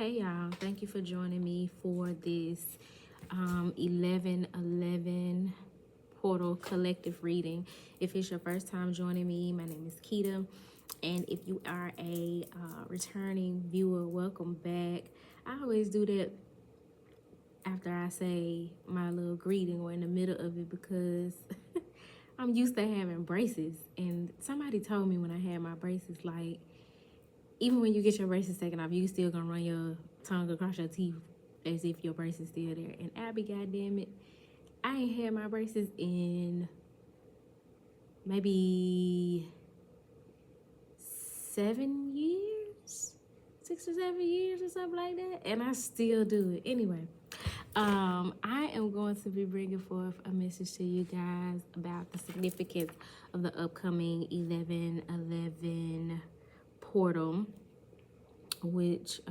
Hey y'all, thank you for joining me for this 11/11 portal collective reading. If it's your first time joining me, my name is Keita, and if you are a returning viewer, welcome back. I always do that after I say my little greeting or in the middle of it because I'm used to having braces, and somebody told me when I had my braces, like, even when you get your braces taken off, you still gonna run your tongue across your teeth as if your braces still there. And Abby, goddamn it, I ain't had my braces in maybe 7 years, 6 or 7 years or something like that, and I still do it anyway. I am going to be bringing forth a message to you guys about the significance of the upcoming 11/11 portal, which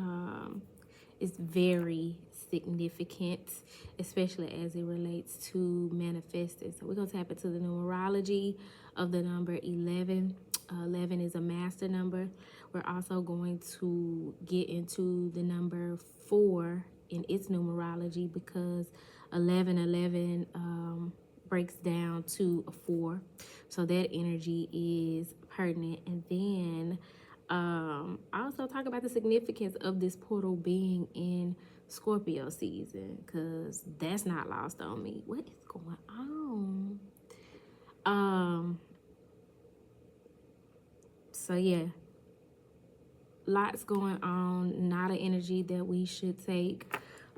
is very significant, especially as it relates to manifesting. So we're going to tap into the numerology of the number 11. 11 is a master number. We're also going to get into the number 4 in its numerology because 11/11 breaks down to a 4. So that energy is pertinent. And then I also talk about the significance of this portal being in Scorpio season, because that's not lost on me. What is going on? So yeah, lots going on. Not an energy that we should take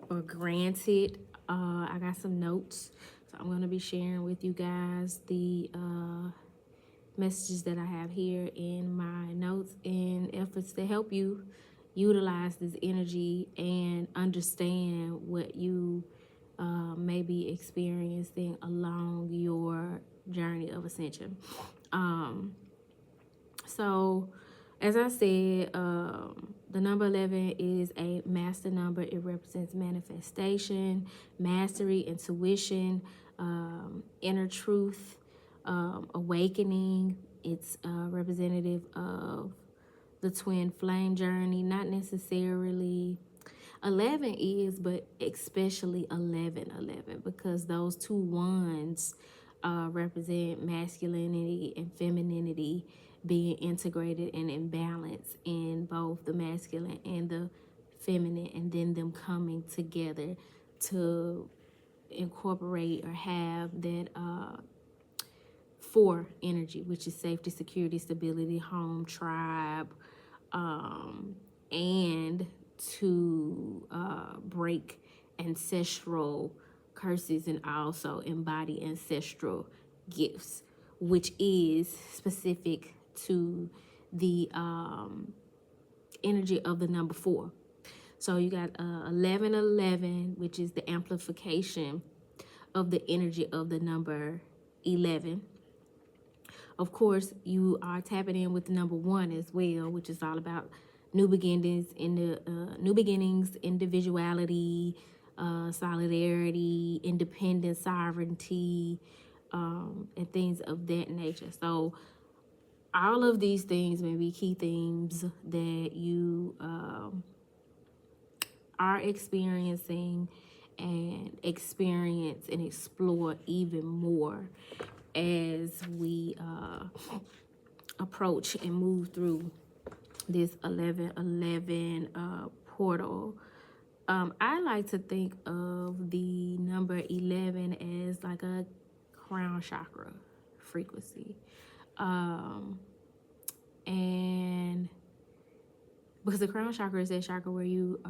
for granted. I got some notes, so I'm going to be sharing with you guys the messages that I have here in my notes in efforts to help you utilize this energy and understand what you may be experiencing along your journey of ascension. So as I said, the number 11 is a master number. It represents manifestation, mastery, intuition, inner truth, awakening. It's representative of the twin flame journey. Not necessarily 11 is, but especially 11/11, because those two ones represent masculinity and femininity being integrated and in balance in both the masculine and the feminine, and then them coming together to incorporate or have that 4 energy, which is safety, security, stability, home, tribe, and to break ancestral curses and also embody ancestral gifts, which is specific to the energy of the number 4. So you got 11/11, which is the amplification of the energy of the number 11. Of course, you are tapping in with the number 1 as well, which is all about new beginnings, individuality, solidarity, independence, sovereignty, and things of that nature. So all of these things may be key themes that you are experiencing and experience and explore even more as we approach and move through this 11/11 portal. I like to think of the number 11 as like a crown chakra frequency. And because the crown chakra is that chakra where you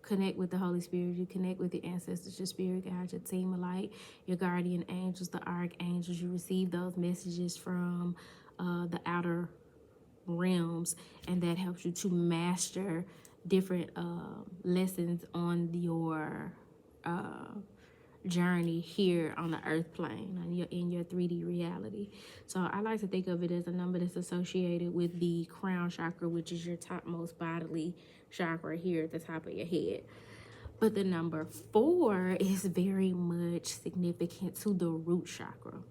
connect with the Holy Spirit, you connect with your ancestors, your spirit guides, your team of light, your guardian angels, the archangels. You receive those messages from the outer realms, and that helps you to master different lessons on your journey here on the earth plane, in your 3D reality. So I like to think of it as a number that's associated with the crown chakra, which is your topmost bodily chakra here at the top of your head. But the number 4 is very much significant to the root chakra,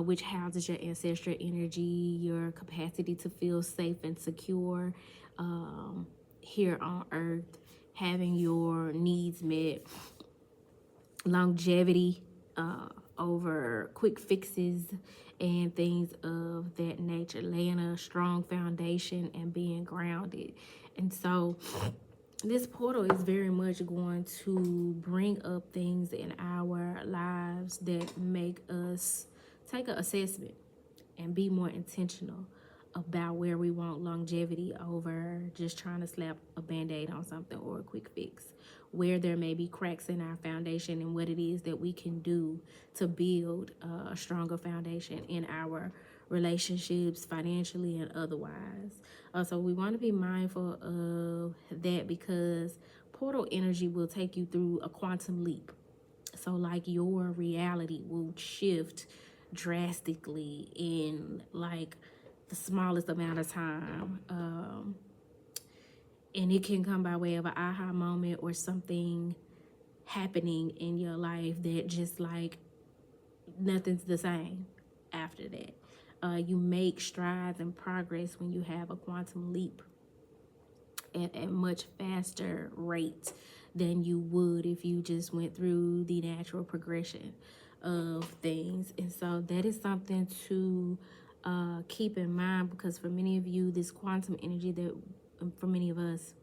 which houses your ancestral energy, your capacity to feel safe and secure, here on earth, having your needs met, longevity over quick fixes and things of that nature, laying a strong foundation and being grounded. And so this portal is very much going to bring up things in our lives that make us take an assessment and be more intentional about where we want longevity over just trying to slap a band-aid on something or a quick fix, where there may be cracks in our foundation and what it is that we can do to build a stronger foundation in our relationships, financially and otherwise. So we want to be mindful of that, because portal energy will take you through a quantum leap. So like your reality will shift drastically in like the smallest amount of time. And it can come by way of an aha moment or something happening in your life that just like nothing's the same after that. You make strides and progress when you have a quantum leap at a much faster rate than you would if you just went through the natural progression of things. And so that is something to keep in mind, because for many of you, this quantum energy that, for many of us,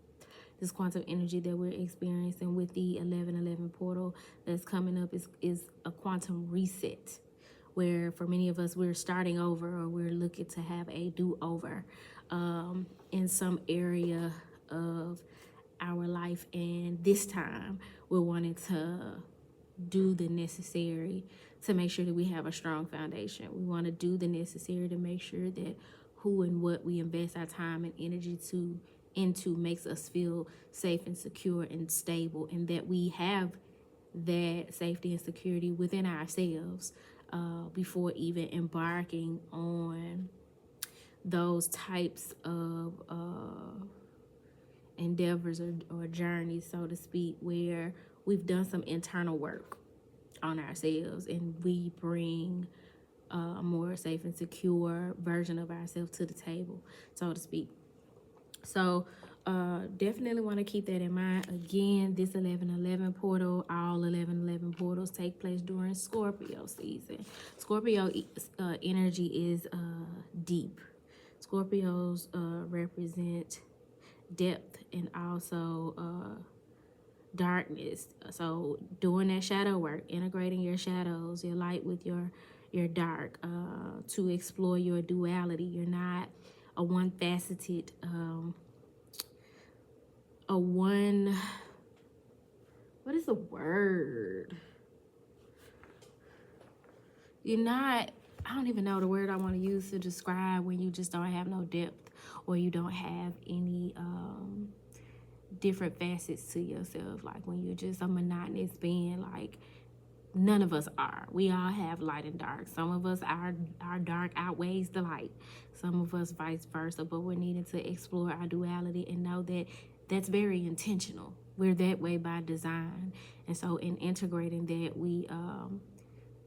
this quantum energy that we're experiencing with the 1111 portal that's coming up is a quantum reset, where for many of us, we're starting over, or we're looking to have a do-over in some area of our life. And this time we're wanting to do the necessary to make sure that we have a strong foundation. We want to do the necessary to make sure that who and what we invest our time and energy into makes us feel safe and secure and stable, and that we have that safety and security within ourselves before even embarking on those types of endeavors or journeys, so to speak, where we've done some internal work on ourselves and we bring a more safe and secure version of ourselves to the table, so to speak. So definitely want to keep that in mind. Again, this 1111 portal, all 1111 portals take place during Scorpio season. Scorpio energy is deep. Scorpios represent depth and also darkness. So doing that shadow work, integrating your shadows, your light with your dark, to explore your duality. You're not a one-faceted what is the word? You're not, I don't even know the word I want to use to describe when you just don't have no depth, or you don't have any different facets to yourself. Like when you're just a monotonous being, like none of us are. We all have light and dark. Some of us, our dark outweighs the light. Some of us vice versa, but we're needing to explore our duality and know that that's very intentional. We're that way by design. And so in integrating that,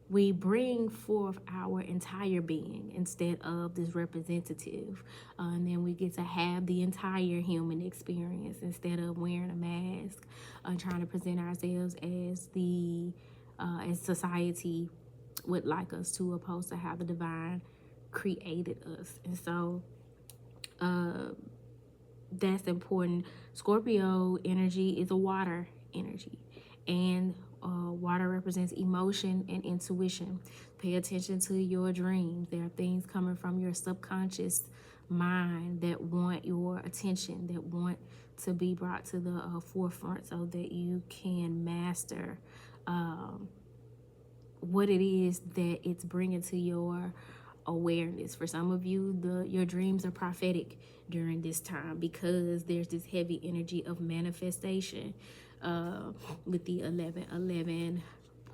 we bring forth our entire being instead of this representative. And then we get to have the entire human experience instead of wearing a mask, trying to present ourselves as as society would like us to, opposed to how the divine created us. And so that's important. Scorpio energy is a water energy, and water represents emotion and intuition. Pay attention to your dreams. There are things coming from your subconscious mind that want your attention, that want to be brought to the forefront so that you can master what it is that it's bringing to your awareness. For some of you, your dreams are prophetic during this time, because there's this heavy energy of manifestation with the 1111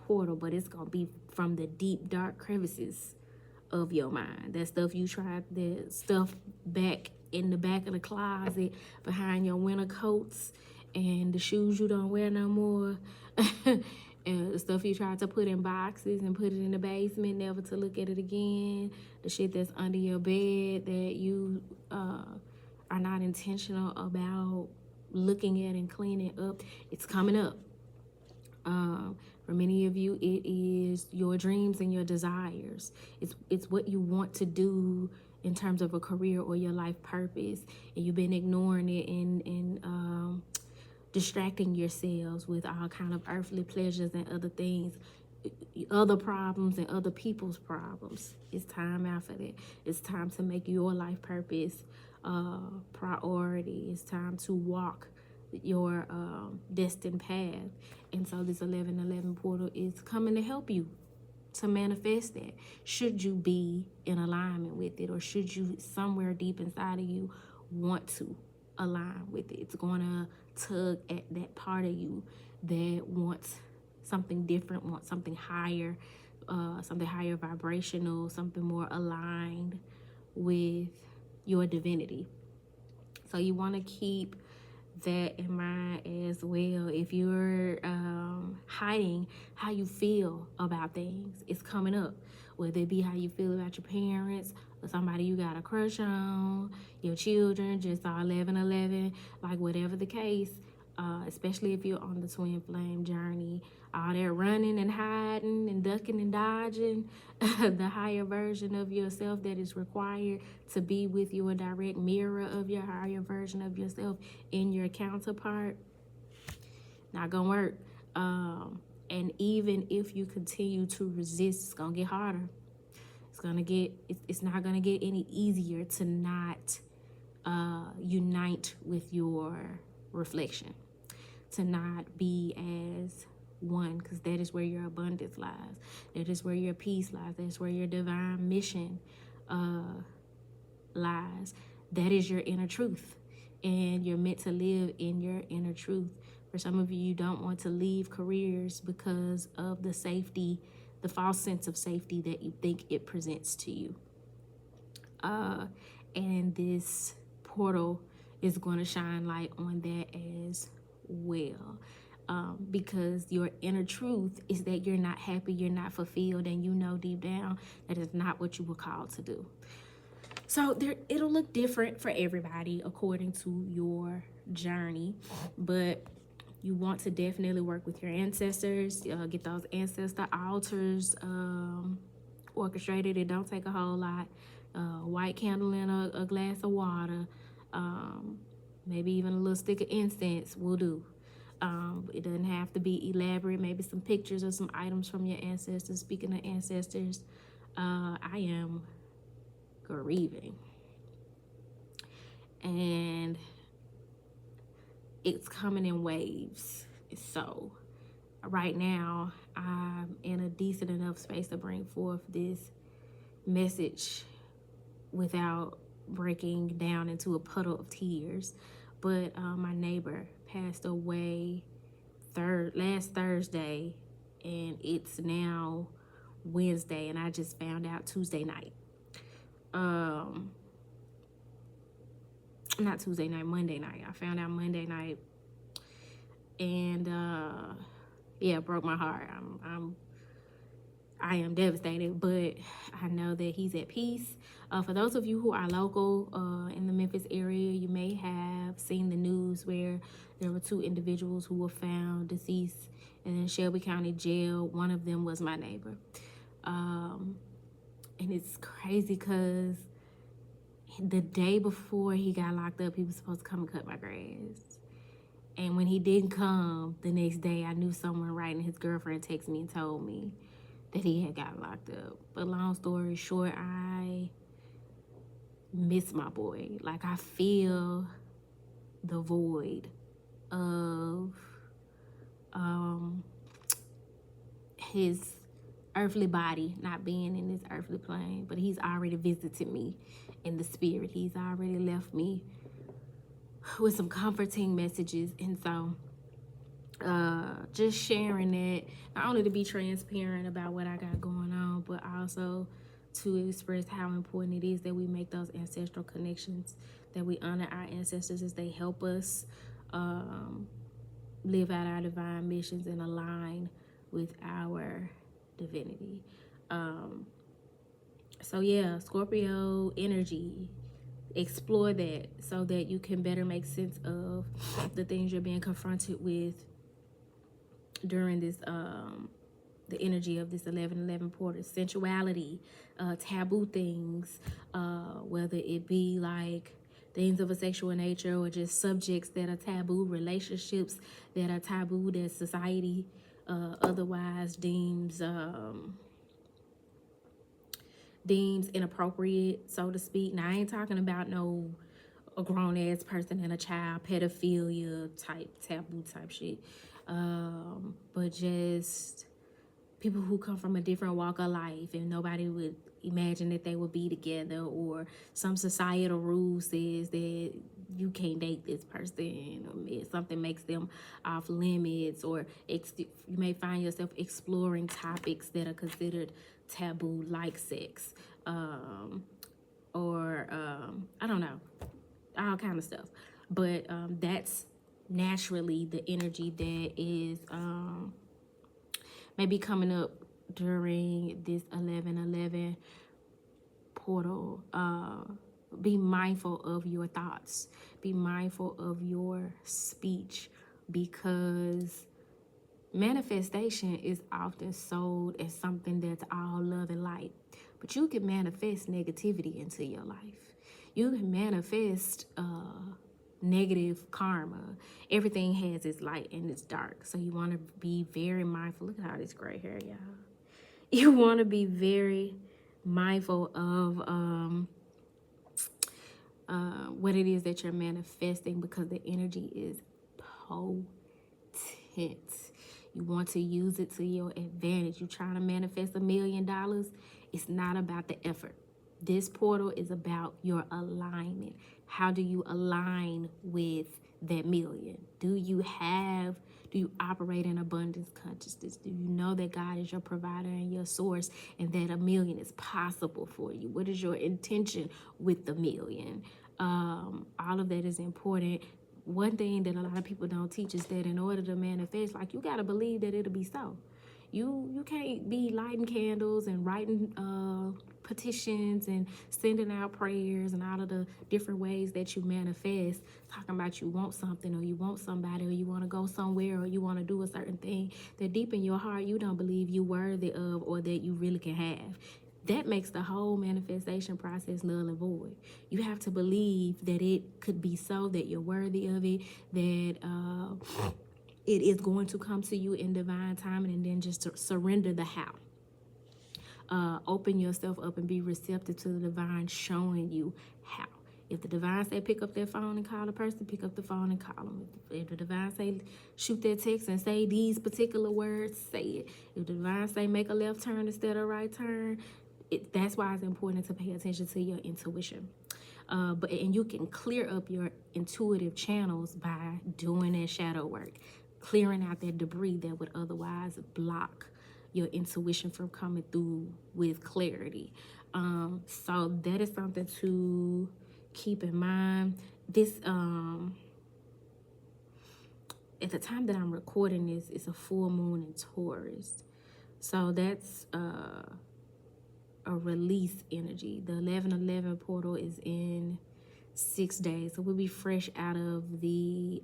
portal, but it's gonna be from the deep dark crevices of your mind. That stuff you tried, that stuff back in the back of the closet behind your winter coats and the shoes you don't wear no more. And the stuff you tried to put in boxes and put it in the basement, never to look at it again. The shit that's under your bed that you are not intentional about looking at and cleaning up, it's coming up. For many of you, it is your dreams and your desires. It's what you want to do in terms of a career or your life purpose, and you've been ignoring it and distracting yourselves with all kind of earthly pleasures and other things, other problems and other people's problems. It's time out for that. It's time to make your life purpose priority. It's time to walk your destined path. And so this 1111 portal is coming to help you to manifest that. Should you be in alignment with it, or should you somewhere deep inside of you want to align with it? It's going to tug at that part of you that wants something different, wants something higher vibrational, something more aligned with your divinity. So you want to keep that in mind as well. If you're hiding how you feel about things, it's coming up. Whether it be how you feel about your parents, or somebody you got a crush on, your children, just all 1111, like whatever the case, especially if you're on the twin flame journey, all that running and hiding and ducking and dodging, the higher version of yourself that is required to be with your direct mirror of your higher version of yourself in your counterpart, not gonna work. And even if you continue to resist, it's gonna get harder. It's not gonna get any easier to not unite with your reflection, to not be as one, because that is where your abundance lies. That is where your peace lies. That's where your divine mission lies. That is your inner truth, and you're meant to live in your inner truth. For some of you, you don't want to leave careers because of the safety, the false sense of safety that you think it presents to you. And this portal is going to shine light on that as well. Because your inner truth is that you're not happy, you're not fulfilled, and you know deep down that is not what you were called to do. So it'll look different for everybody according to your journey, but you want to definitely work with your ancestors, get those ancestor altars orchestrated. It don't take a whole lot. White candle in a glass of water, maybe even a little stick of incense will do. It doesn't have to be elaborate. Maybe some pictures or some items from your ancestors. Speaking of ancestors, I am grieving, and it's coming in waves. So right now I'm in a decent enough space to bring forth this message without breaking down into a puddle of tears. But my neighbor passed away last Thursday, and it's now Wednesday, and I just found out Tuesday night. Not Tuesday night, Monday night. I found out Monday night, and yeah, it broke my heart. I am devastated, but I know that he's at peace. For those of you who are local in the Memphis area, you may have seen the news where there were 2 individuals who were found deceased in Shelby County Jail. One of them was my neighbor. And it's crazy because the day before he got locked up, he was supposed to come and cut my grass. And when he didn't come the next day, I knew someone right, and his girlfriend texted me and told me that he had got locked up. But long story short, I miss my boy. Like, I feel the void of his earthly body not being in this earthly plane, but he's already visited me in the spirit. He's already left me with some comforting messages. And so just sharing that, not only to be transparent about what I got going on, but also to express how important it is that we make those ancestral connections, that we honor our ancestors as they help us live out our divine missions and align with our divinity. So yeah, Scorpio energy explore that so that you can better make sense of the things you're being confronted with during this the energy of this 1111 portal. Sensuality, taboo things, whether it be like things of a sexual nature or just subjects that are taboo, relationships that are taboo that society otherwise deems inappropriate, so to speak. Now, I ain't talking about no a grown ass person and a child, pedophilia type, taboo type shit. But just people who come from a different walk of life and nobody would imagine that they would be together, or some societal rule says that you can't date this person, or something makes them off limits, or you may find yourself exploring topics that are considered taboo, like sex, or I don't know, all kind of stuff. But that's naturally the energy that is maybe coming up during this 1111 portal. Be mindful of your thoughts. Be mindful of your speech, because manifestation is often sold as something that's all love and light. But you can manifest negativity into your life. You can manifest negative karma. Everything has its light and its dark. So you want to be very mindful. Look at all this gray hair, y'all. You want to be very mindful of what it is that you're manifesting, because the energy is potent. You want to use it to your advantage. You're trying to manifest $1 million. It's not about the effort. This portal is about your alignment. How do you align with that million? Do you operate in abundance consciousness? Do you know that God is your provider and your source, and that $1 million is possible for you? What is your intention with the million? All of that is important. One thing that a lot of people don't teach is that in order to manifest, like, you got to believe that it'll be so. You can't be lighting candles and writing petitions and sending out prayers and all of the different ways that you manifest, talking about you want something, or you want somebody, or you want to go somewhere, or you want to do a certain thing that deep in your heart you don't believe you worthy of, or that you really can have. That makes the whole manifestation process null and void. You have to believe that it could be so, that you're worthy of it, that it is going to come to you in divine timing, and then just to surrender the how. Open yourself up and be receptive to the divine showing you how. If the divine say pick up that phone and call a person, pick up the phone and call them. If the divine say shoot that text and say these particular words, say it. If the divine say make a left turn instead of right turn, that's why it's important to pay attention to your intuition. And you can clear up your intuitive channels by doing that shadow work, clearing out that debris that would otherwise block your intuition from coming through with clarity. So that is something to keep in mind. This at the time that I'm recording this, it's a full moon in Taurus. So that's a release energy. The 1111 portal is in 6 days. So we'll be fresh out of the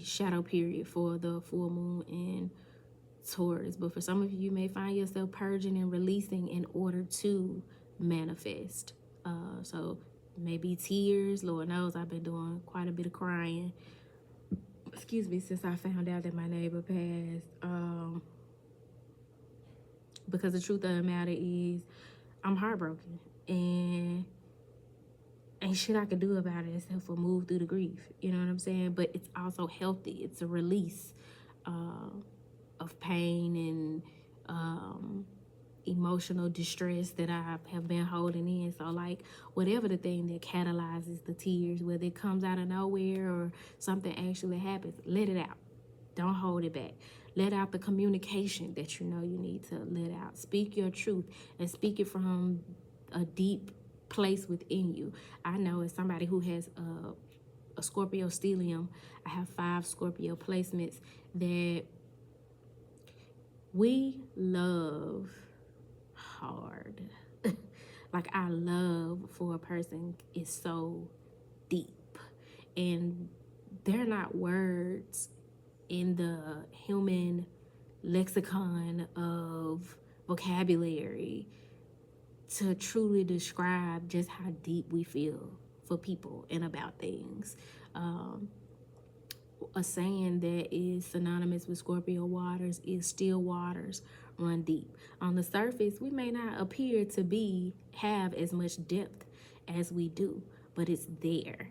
shadow period for the full moon in Taurus. But for some of you, you may find yourself purging and releasing in order to manifest. So maybe tears. Lord knows I've been doing quite a bit of crying, excuse me, since I found out that my neighbor passed. Because the truth of the matter is, I'm heartbroken, and ain't shit I could do about it except for move through the grief. You know what I'm saying? But it's also healthy. It's a release of pain and emotional distress that I have been holding in. So, like, whatever the thing that catalyzes the tears, whether it comes out of nowhere or something actually happens, let it out. Don't hold it back. Let out the communication that you know you need to let out. Speak your truth, and speak it from a deep place within you. I know, as somebody who has a Scorpio stellium, I have 5 Scorpio placements, that we love hard. Like, our love for a person is so deep, and they're not words in the human lexicon of vocabulary to truly describe just how deep we feel for people and about things. A saying that is synonymous with Scorpio waters is still waters run deep. On the surface, we may not appear to have as much depth as we do, but it's there.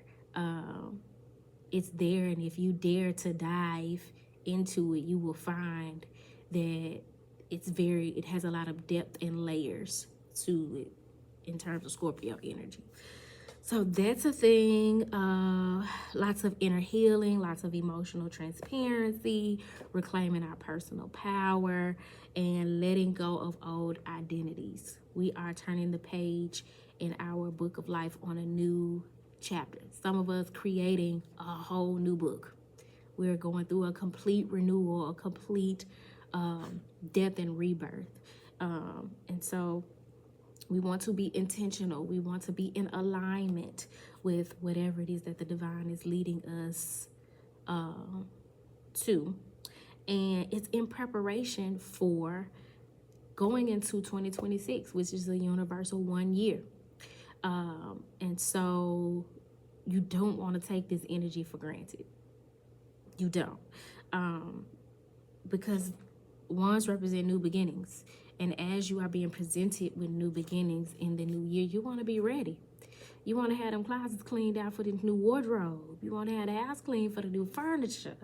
It's there, and if you dare to dive into it, you will find that it has a lot of depth and layers to it in terms of Scorpio energy. So that's a thing. Lots of inner healing, lots of emotional transparency, reclaiming our personal power, and letting go of old identities. We are turning the page in our book of life on a new chapter. Some of us creating a whole new book. We're going through a complete renewal, a complete death and rebirth. And so we want to be intentional. We want to be in alignment with whatever it is that the divine is leading us to. And it's in preparation for going into 2026, which is a universal 1 year. And so you don't want to take this energy for granted. You don't. Because ones represent new beginnings. And as you are being presented with new beginnings in the new year, you want to be ready. You want to have them closets cleaned out for the new wardrobe. You want to have the house clean for the new furniture.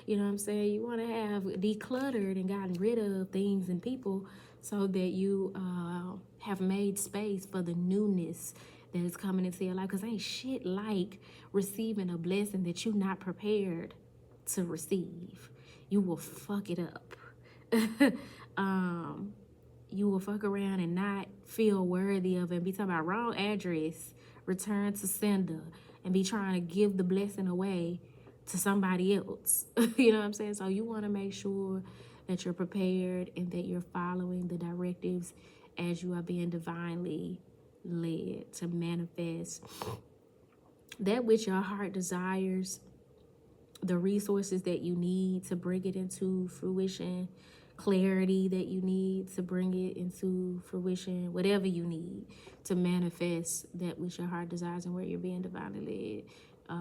You know what I'm saying? You want to have decluttered and gotten rid of things and people so that you have made space for the newness that is coming into your life. Because ain't shit like receiving a blessing that you're not prepared to receive. You will fuck it up. You will fuck around and not feel worthy of it and be talking about wrong address, return to sender, and be trying to give the blessing away to somebody else. You know what I'm saying? So you want to make sure that you're prepared and that you're following the directives as you are being divinely led to manifest that which your heart desires, the resources that you need to bring it into fruition, clarity that you need to bring it into fruition, whatever you need to manifest that which your heart desires and where you're being divinely led.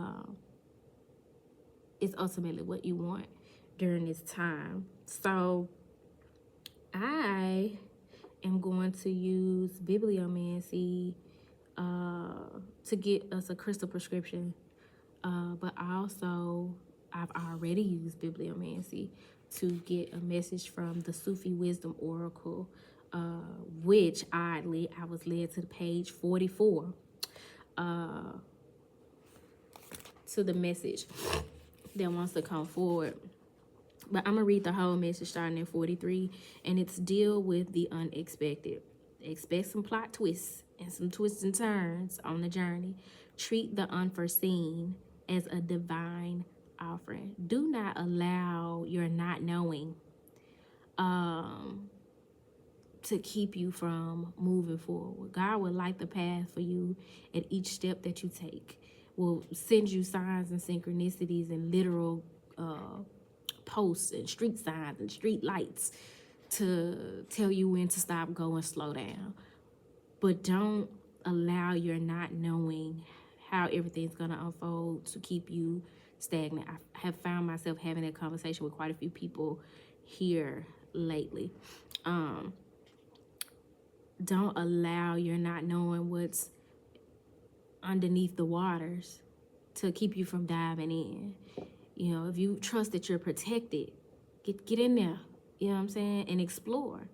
It's ultimately what you want during this time. So I am going to use bibliomancy to get us a crystal prescription, but also I've already used bibliomancy to get a message from the Sufi Wisdom Oracle, which oddly I was led to page 44 to the message that wants to come forward. But I'm gonna read the whole message starting in 43, and it's deal with the unexpected. Expect some plot twists and some twists and turns on the journey. Treat the unforeseen as a divine offering. Do not allow your not knowing to keep you from moving forward. God will light the path for you at each step that you take. Will send you signs and synchronicities and literal posts and street signs and street lights to tell you when to stop, go, and slow down. But don't allow your not knowing how everything's going to unfold to keep you stagnant. I have found myself having that conversation with quite a few people here lately. Don't allow your not knowing what's underneath the waters to keep you from diving in. You know, if you trust that you're protected, get in there, you know what I'm saying, and explore.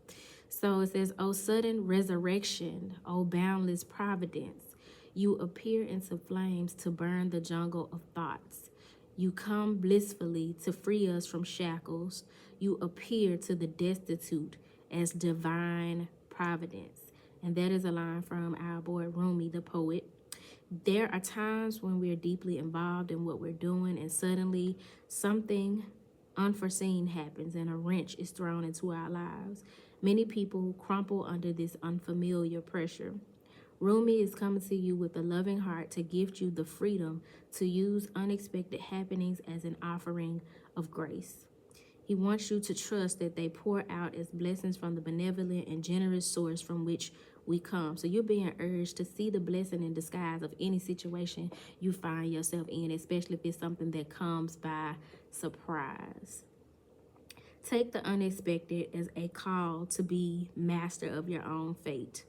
So it says, "O sudden resurrection, O boundless providence, you appear into flames to burn the jungle of thoughts. You come blissfully to free us from shackles. You appear to the destitute as divine providence." And that is a line from our boy Rumi, the poet. There are times when we're deeply involved in what we're doing, and suddenly something unforeseen happens and a wrench is thrown into our lives. Many people crumple under this unfamiliar pressure. Rumi is coming to you with a loving heart to gift you the freedom to use unexpected happenings as an offering of grace. He wants you to trust that they pour out as blessings from the benevolent and generous source from which we come. So you're being urged to see the blessing in disguise of any situation you find yourself in, especially if it's something that comes by surprise. Take the unexpected as a call to be master of your own fate.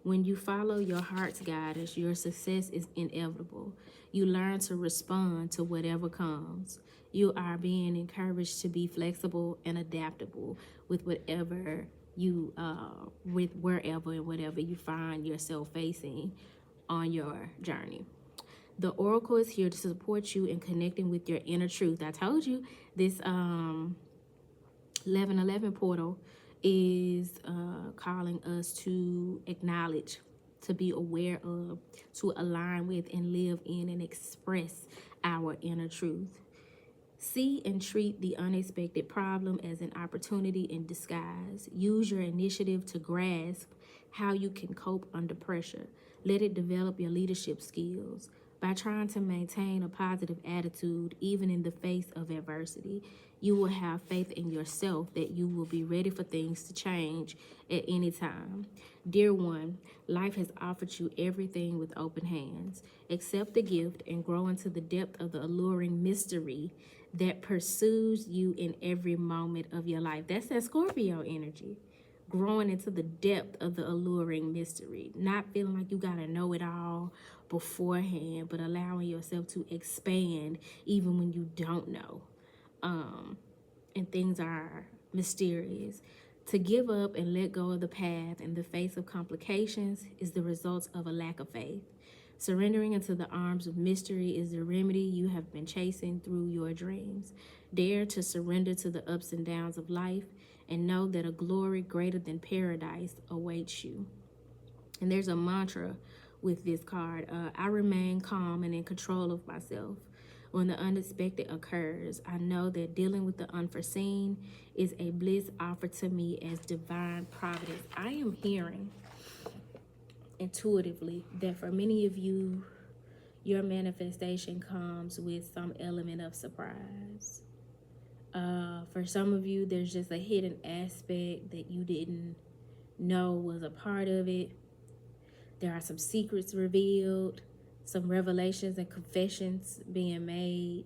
When you follow your heart's guidance, your success is inevitable. You learn to respond to whatever comes. You are being encouraged to be flexible and adaptable with with wherever and whatever you find yourself facing on your journey. The oracle is here to support you in connecting with your inner truth. I told you this 1111 portal is calling us to acknowledge, to be aware of, to align with, and live in and express our inner truth. See and treat the unexpected problem as an opportunity in disguise. Use your initiative to grasp how you can cope under pressure. Let it develop your leadership skills. By trying to maintain a positive attitude even in the face of adversity, you will have faith in yourself that you will be ready for things to change at any time. Dear one, life has offered you everything with open hands. Accept the gift and grow into the depth of the alluring mystery that pursues you in every moment of your life. That's that Scorpio energy. Growing into the depth of the alluring mystery, not feeling like you gotta know it all beforehand, but allowing yourself to expand even when you don't know. And things are mysterious. To give up and let go of the path in the face of complications is the result of a lack of faith. Surrendering into the arms of mystery is the remedy you have been chasing through your dreams. Dare to surrender to the ups and downs of life and know that a glory greater than paradise awaits you. And there's a mantra with this card. I remain calm and in control of myself. When the unexpected occurs, I know that dealing with the unforeseen is a bliss offered to me as divine providence. I am hearing intuitively that for many of you, your manifestation comes with some element of surprise. For some of you, there's just a hidden aspect that you didn't know was a part of it. There are some secrets revealed, some revelations and confessions being made,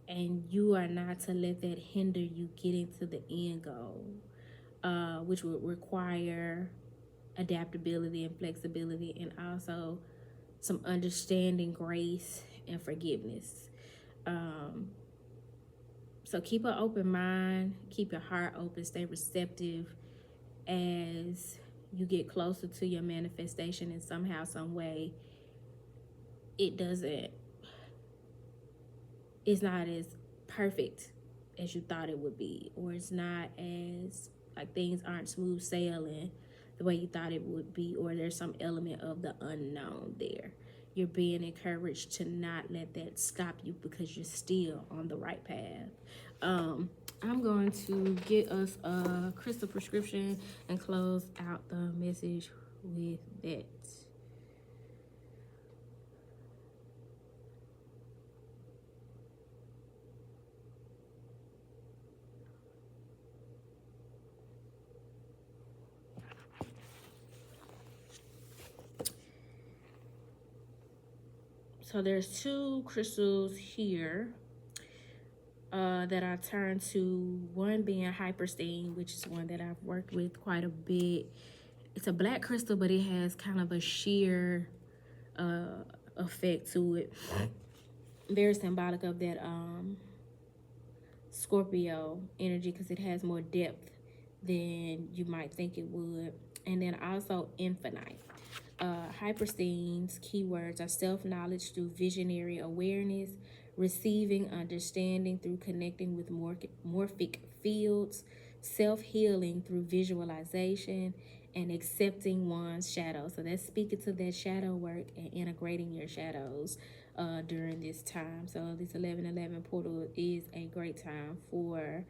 and you are not to let that hinder you getting to the end goal, which would require adaptability and flexibility, and also some understanding, grace, and forgiveness. So keep an open mind, keep your heart open, stay receptive as you get closer to your manifestation, and somehow, some way, it's not as perfect as you thought it would be, or it's not as, like, things aren't smooth sailing the way you thought it would be, or there's some element of the unknown there. You're being encouraged to not let that stop you because you're still on the right path. I'm going to get us a crystal prescription and close out the message with that. So there's two crystals here that I turn to, one being Hyperstein, which is one that I've worked with quite a bit. It's a black crystal, but it has kind of a sheer effect to it. Very symbolic of that Scorpio energy, because it has more depth than you might think it would. And then also Infinite. Hyperstein's keywords are self-knowledge through visionary awareness, receiving understanding through connecting with morphic fields, self-healing through visualization, and accepting one's shadow. So that's speaking to that shadow work and integrating your shadows during this time. So this 1111 portal is a great time for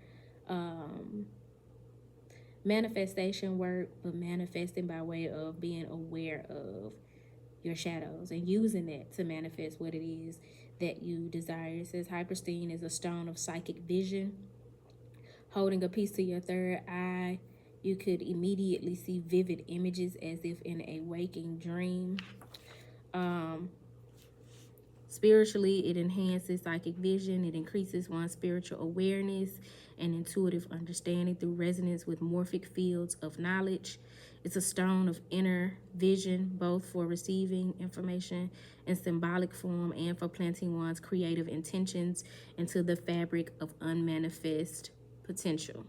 manifestation work, but manifesting by way of being aware of your shadows and using that to manifest what it is that you desire. It says hyperstein is a stone of psychic vision. Holding a piece to your third eye, you could immediately see vivid images as if in a waking dream. Um, Spiritually, it enhances psychic vision. It increases one's spiritual awareness and intuitive understanding through resonance with morphic fields of knowledge. It's a stone of inner vision, both for receiving information in symbolic form and for planting one's creative intentions into the fabric of unmanifest potential.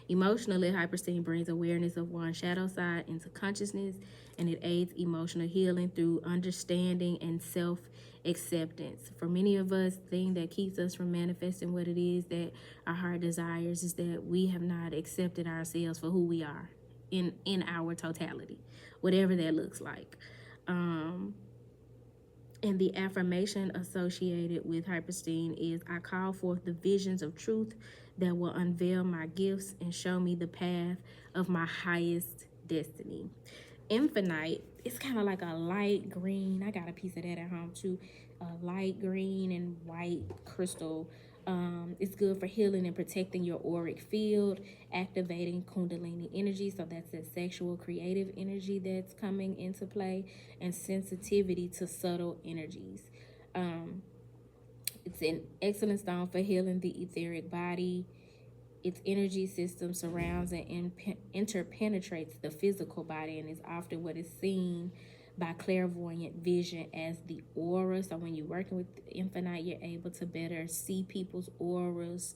Emotionally, hypersteam brings awareness of one's shadow side into consciousness, and it aids emotional healing through understanding and self-acceptance. For many of us, the thing that keeps us from manifesting what it is that our heart desires is that we have not accepted ourselves for who we are in our totality, whatever that looks like. And the affirmation associated with hypersteam is, I call forth the visions of truth that will unveil my gifts and show me the path of my highest destiny. Infinite, it's kind of like a light green. I got a piece of that at home too. Light green and white crystal. It's good for healing and protecting your auric field, activating Kundalini energy. So that's that sexual, creative energy that's coming into play, and sensitivity to subtle energies. It's an excellent stone for healing the etheric body. Its energy system surrounds and interpenetrates the physical body and is often what is seen by clairvoyant vision as the aura. So when you're working with infinite, you're able to better see people's auras.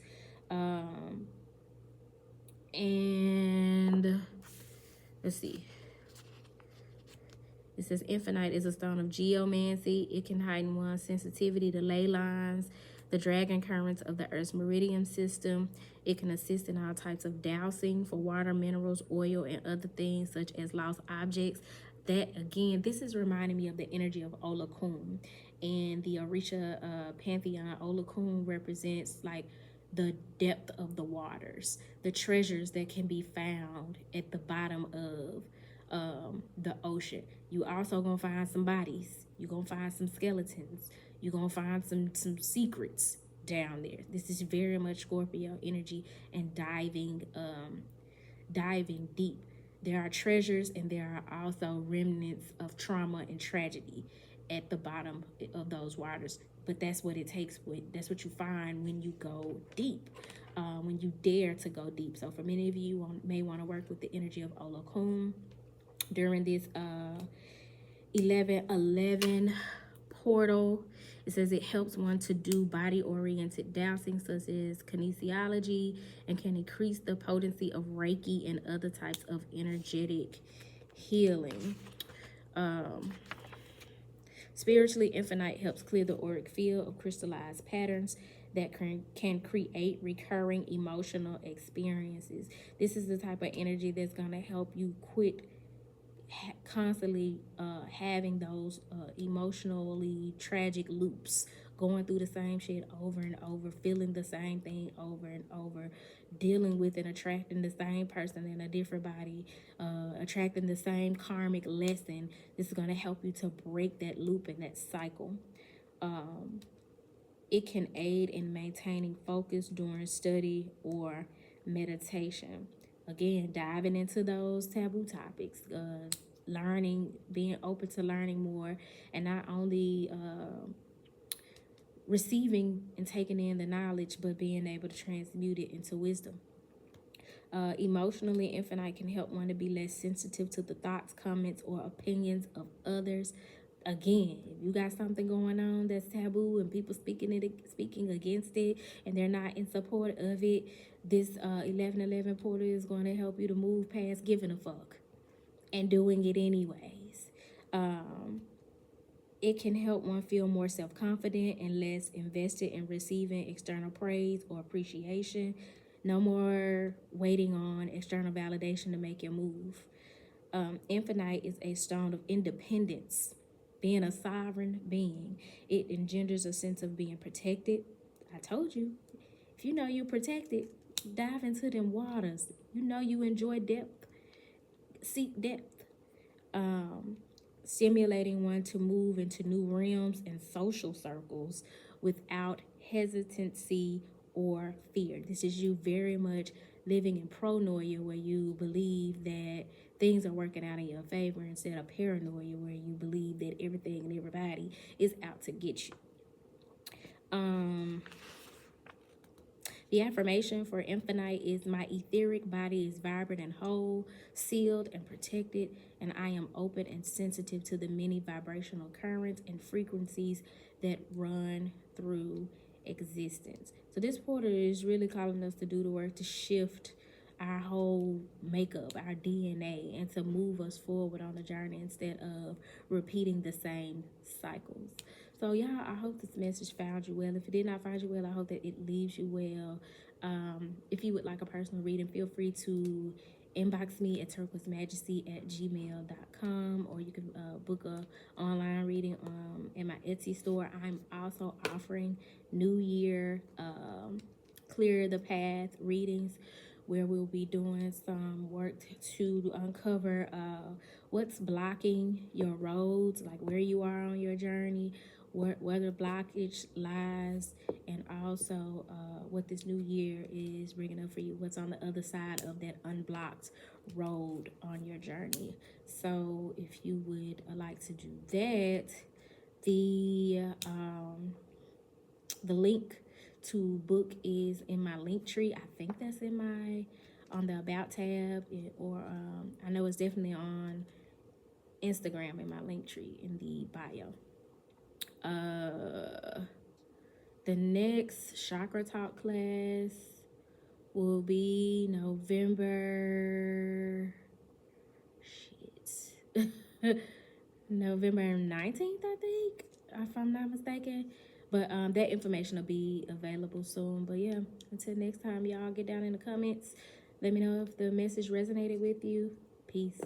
And let's see. It says infinite is a stone of geomancy. It can heighten one's sensitivity to ley lines, the dragon currents of the Earth's meridian system. It can assist in all types of dowsing for water, minerals, oil, and other things such as lost objects. That, again, this is reminding me of the energy of Olokun. And the Orisha pantheon, Olokun represents like the depth of the waters, the treasures that can be found at the bottom of the ocean. You also gonna find some bodies. You're gonna find some skeletons. You're gonna find some secrets down there. This is very much Scorpio energy and diving deep. There are treasures and there are also remnants of trauma and tragedy at the bottom of those waters. But that's what it takes. That's what you find when you go deep, when you dare to go deep. So for many of you, may want to work with the energy of Olokun during this 11:11 portal. It says it helps one to do body-oriented dowsing such as kinesiology and can increase the potency of Reiki and other types of energetic healing. Spiritually, infinite helps clear the auric field of crystallized patterns that can create recurring emotional experiences. This is the type of energy that's going to help you quit constantly having those emotionally tragic loops, going through the same shit over and over, feeling the same thing over and over, dealing with and attracting the same person in a different body, attracting the same karmic lesson. This is going to help you to break that loop and that cycle. It can aid in maintaining focus during study or meditation. Again, diving into those taboo topics, learning, being open to learning more, and not only receiving and taking in the knowledge, but being able to transmute it into wisdom. Emotionally, infinite can help one to be less sensitive to the thoughts, comments, or opinions of others. Again, if you got something going on that's taboo and people speaking against it, and they're not in support of it, this 11:11 portal is going to help you to move past giving a fuck and doing it anyways. It can help one feel more self-confident and less invested in receiving external praise or appreciation. No more waiting on external validation to make your move. Infinite is a stone of independence. Being a sovereign being, it engenders a sense of being protected. I told you, if you know you're protected, dive into them waters. You know you enjoy depth, seek depth. stimulating one to move into new realms and social circles without hesitancy or fear. This is you very much living in pronoia, where you believe that things are working out in your favor, instead of paranoia, where you believe that everything and everybody is out to get you. The affirmation for infinite is: my etheric body is vibrant and whole, sealed and protected, and I am open and sensitive to the many vibrational currents and frequencies that run through existence. So this portal is really calling us to do the work to shift our whole makeup, our DNA, and to move us forward on the journey instead of repeating the same cycles. So, y'all, I hope this message found you well. If it did not find you well, I hope that it leaves you well. If you would like a personal reading, feel free to inbox me at turquoisemajesty@gmail.com, or you can book a online reading in my Etsy store. I'm also offering New Year Clear the Path readings, where we'll be doing some work to uncover what's blocking your roads, like where you are on your journey, where the blockage lies, and also what this new year is bringing up for you, what's on the other side of that unblocked road on your journey. So if you would like to do that, the link to book is in my link tree. I think that's in my on the about tab, or I know it's definitely on Instagram in my link tree in the bio. The next chakra talk class will be November November 19th, I think, if I'm not mistaken. But that information will be available soon. But yeah, until next time, y'all, get down in the comments. Let me know if the message resonated with you. Peace.